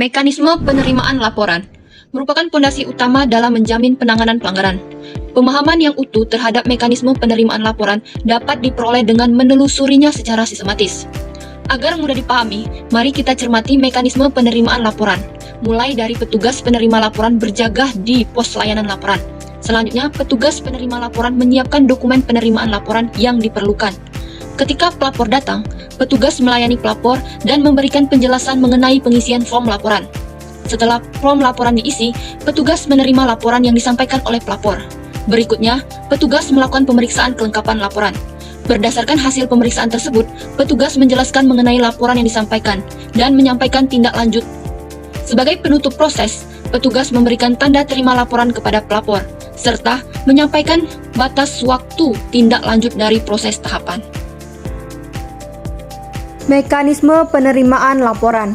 Mekanisme penerimaan laporan merupakan fondasi utama dalam menjamin penanganan pelanggaran. Pemahaman yang utuh terhadap mekanisme penerimaan laporan dapat diperoleh dengan menelusurinya secara sistematis. Agar mudah dipahami, mari kita cermati mekanisme penerimaan laporan, mulai dari petugas penerima laporan berjaga di pos layanan laporan. Selanjutnya, petugas penerima laporan menyiapkan dokumen penerimaan laporan yang diperlukan. Ketika pelapor datang, petugas melayani pelapor dan memberikan penjelasan mengenai pengisian form laporan. Setelah form laporan diisi, petugas menerima laporan yang disampaikan oleh pelapor. Berikutnya, petugas melakukan pemeriksaan kelengkapan laporan. Berdasarkan hasil pemeriksaan tersebut, petugas menjelaskan mengenai laporan yang disampaikan dan menyampaikan tindak lanjut. Sebagai penutup proses, petugas memberikan tanda terima laporan kepada pelapor, serta menyampaikan batas waktu tindak lanjut dari proses tahapan. Mekanisme penerimaan laporan.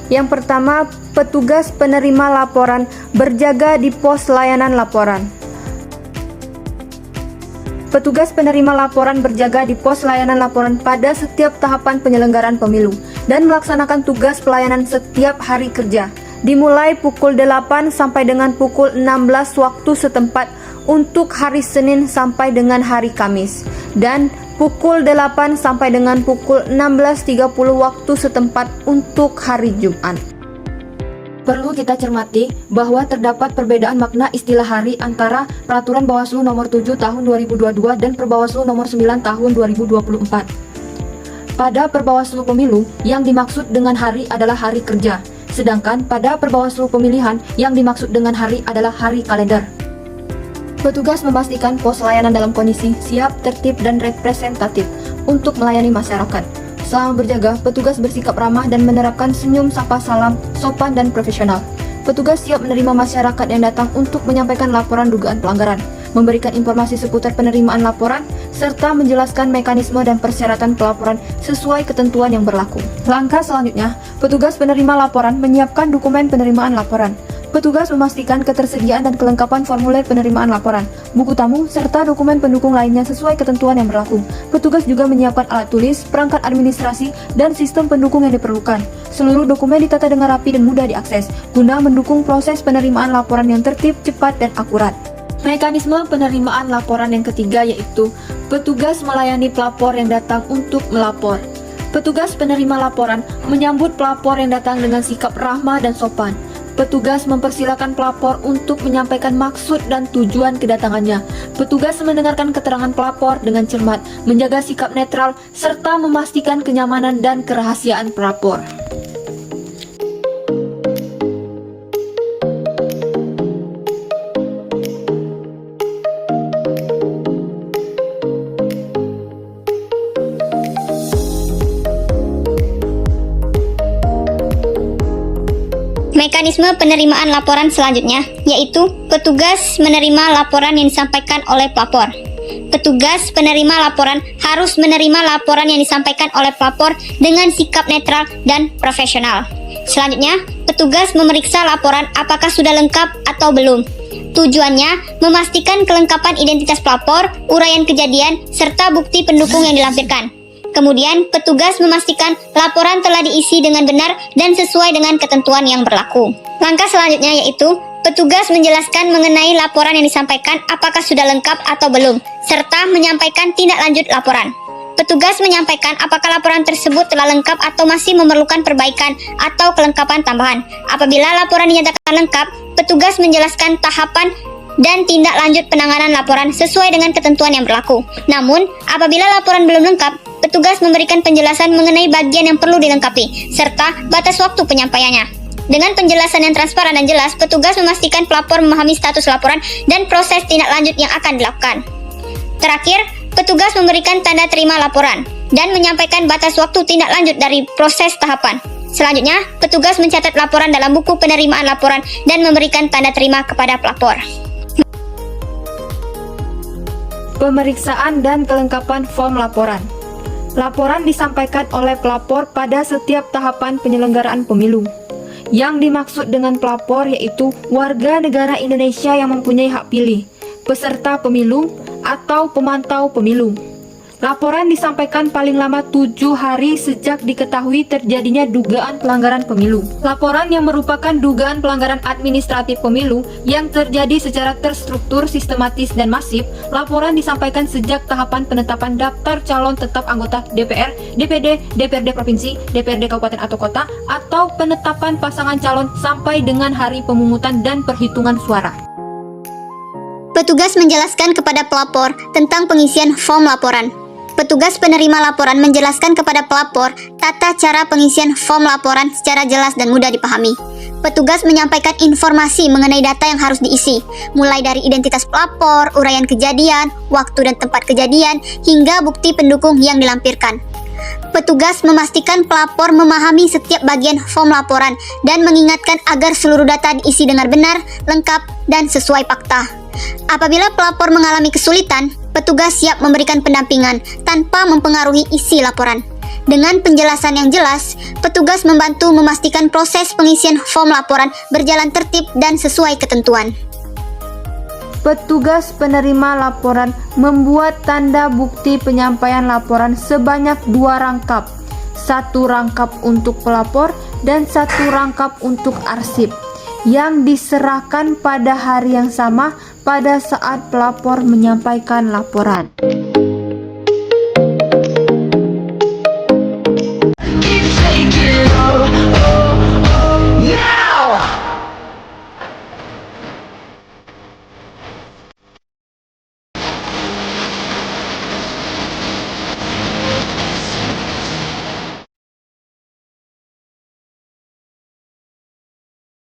Yang pertama, petugas penerima laporan berjaga di pos layanan laporan. Petugas penerima laporan berjaga di pos layanan laporan pada setiap tahapan penyelenggaraan pemilu dan melaksanakan tugas pelayanan setiap hari kerja, dimulai pukul 8 sampai dengan pukul 16 waktu setempat untuk hari Senin sampai dengan hari Kamis, dan pukul 8 sampai dengan pukul 16.30 waktu setempat untuk hari Jumat. Perlu kita cermati bahwa terdapat perbedaan makna istilah hari antara Peraturan Bawaslu Nomor 7 Tahun 2022 dan Perbawaslu Nomor 9 Tahun 2024. Pada Perbawaslu Pemilu, yang dimaksud dengan hari adalah hari kerja, sedangkan pada Perbawaslu Pemilihan, yang dimaksud dengan hari adalah hari kalender. Petugas memastikan pos layanan dalam kondisi siap, tertib, dan representatif untuk melayani masyarakat. Selama berjaga, petugas bersikap ramah dan menerapkan senyum, sapa, salam, sopan, dan profesional. Petugas siap menerima masyarakat yang datang untuk menyampaikan laporan dugaan pelanggaran, memberikan informasi seputar penerimaan laporan, serta menjelaskan mekanisme dan persyaratan pelaporan sesuai ketentuan yang berlaku. Langkah selanjutnya, petugas penerima laporan menyiapkan dokumen penerimaan laporan. Petugas memastikan ketersediaan dan kelengkapan formulir penerimaan laporan, buku tamu, serta dokumen pendukung lainnya sesuai ketentuan yang berlaku. Petugas juga menyiapkan alat tulis, perangkat administrasi, dan sistem pendukung yang diperlukan. Seluruh dokumen ditata dengan rapi dan mudah diakses, guna mendukung proses penerimaan laporan yang tertib, cepat, dan akurat. Mekanisme penerimaan laporan yang ketiga yaitu petugas melayani pelapor yang datang untuk melapor. Petugas penerima laporan menyambut pelapor yang datang dengan sikap ramah dan sopan. Petugas mempersilakan pelapor untuk menyampaikan maksud dan tujuan kedatangannya. Petugas mendengarkan keterangan pelapor dengan cermat, menjaga sikap netral, serta memastikan kenyamanan dan kerahasiaan pelapor. Mekanisme penerimaan laporan selanjutnya yaitu petugas menerima laporan yang disampaikan oleh pelapor. Petugas penerima laporan harus menerima laporan yang disampaikan oleh pelapor dengan sikap netral dan profesional. Selanjutnya, petugas memeriksa laporan apakah sudah lengkap atau belum. Tujuannya memastikan kelengkapan identitas pelapor, uraian kejadian, serta bukti pendukung yang dilampirkan. Kemudian, petugas memastikan laporan telah diisi dengan benar dan sesuai dengan ketentuan yang berlaku. Langkah selanjutnya yaitu, petugas menjelaskan mengenai laporan yang disampaikan apakah sudah lengkap atau belum, serta menyampaikan tindak lanjut laporan. Petugas menyampaikan apakah laporan tersebut telah lengkap atau masih memerlukan perbaikan atau kelengkapan tambahan. Apabila laporan dinyatakan lengkap, petugas menjelaskan tahapan dan tindak lanjut penanganan laporan sesuai dengan ketentuan yang berlaku. Namun, apabila laporan belum lengkap, petugas memberikan penjelasan mengenai bagian yang perlu dilengkapi, serta batas waktu penyampaiannya. Dengan penjelasan yang transparan dan jelas, petugas memastikan pelapor memahami status laporan dan proses tindak lanjut yang akan dilakukan. Terakhir, petugas memberikan tanda terima laporan dan menyampaikan batas waktu tindak lanjut dari proses tahapan. Selanjutnya, petugas mencatat laporan dalam buku penerimaan laporan dan memberikan tanda terima kepada pelapor. Pemeriksaan dan kelengkapan form laporan. Laporan disampaikan oleh pelapor pada setiap tahapan penyelenggaraan pemilu. Yang dimaksud dengan pelapor yaitu warga negara Indonesia yang mempunyai hak pilih, peserta pemilu, atau pemantau pemilu. Laporan disampaikan paling lama 7 hari sejak diketahui terjadinya dugaan pelanggaran pemilu. Laporan yang merupakan dugaan pelanggaran administratif pemilu yang terjadi secara terstruktur, sistematis, dan masif. Laporan disampaikan sejak tahapan penetapan daftar calon tetap anggota DPR, DPD, DPRD Provinsi, DPRD Kabupaten atau Kota, atau penetapan pasangan calon sampai dengan hari pemungutan dan perhitungan suara. Petugas menjelaskan kepada pelapor tentang pengisian form laporan. Petugas penerima laporan menjelaskan kepada pelapor tata cara pengisian form laporan secara jelas dan mudah dipahami. Petugas menyampaikan informasi mengenai data yang harus diisi, mulai dari identitas pelapor, uraian kejadian, waktu dan tempat kejadian, hingga bukti pendukung yang dilampirkan. Petugas memastikan pelapor memahami setiap bagian form laporan dan mengingatkan agar seluruh data diisi dengan benar, lengkap, dan sesuai fakta. Apabila pelapor mengalami kesulitan, petugas siap memberikan pendampingan tanpa mempengaruhi isi laporan. Dengan penjelasan yang jelas, petugas membantu memastikan proses pengisian form laporan berjalan tertib dan sesuai ketentuan. Petugas penerima laporan membuat tanda bukti penyampaian laporan sebanyak 2 rangkap. 1 rangkap untuk pelapor dan 1 rangkap untuk arsip, yang diserahkan pada hari yang sama pada saat pelapor menyampaikan laporan.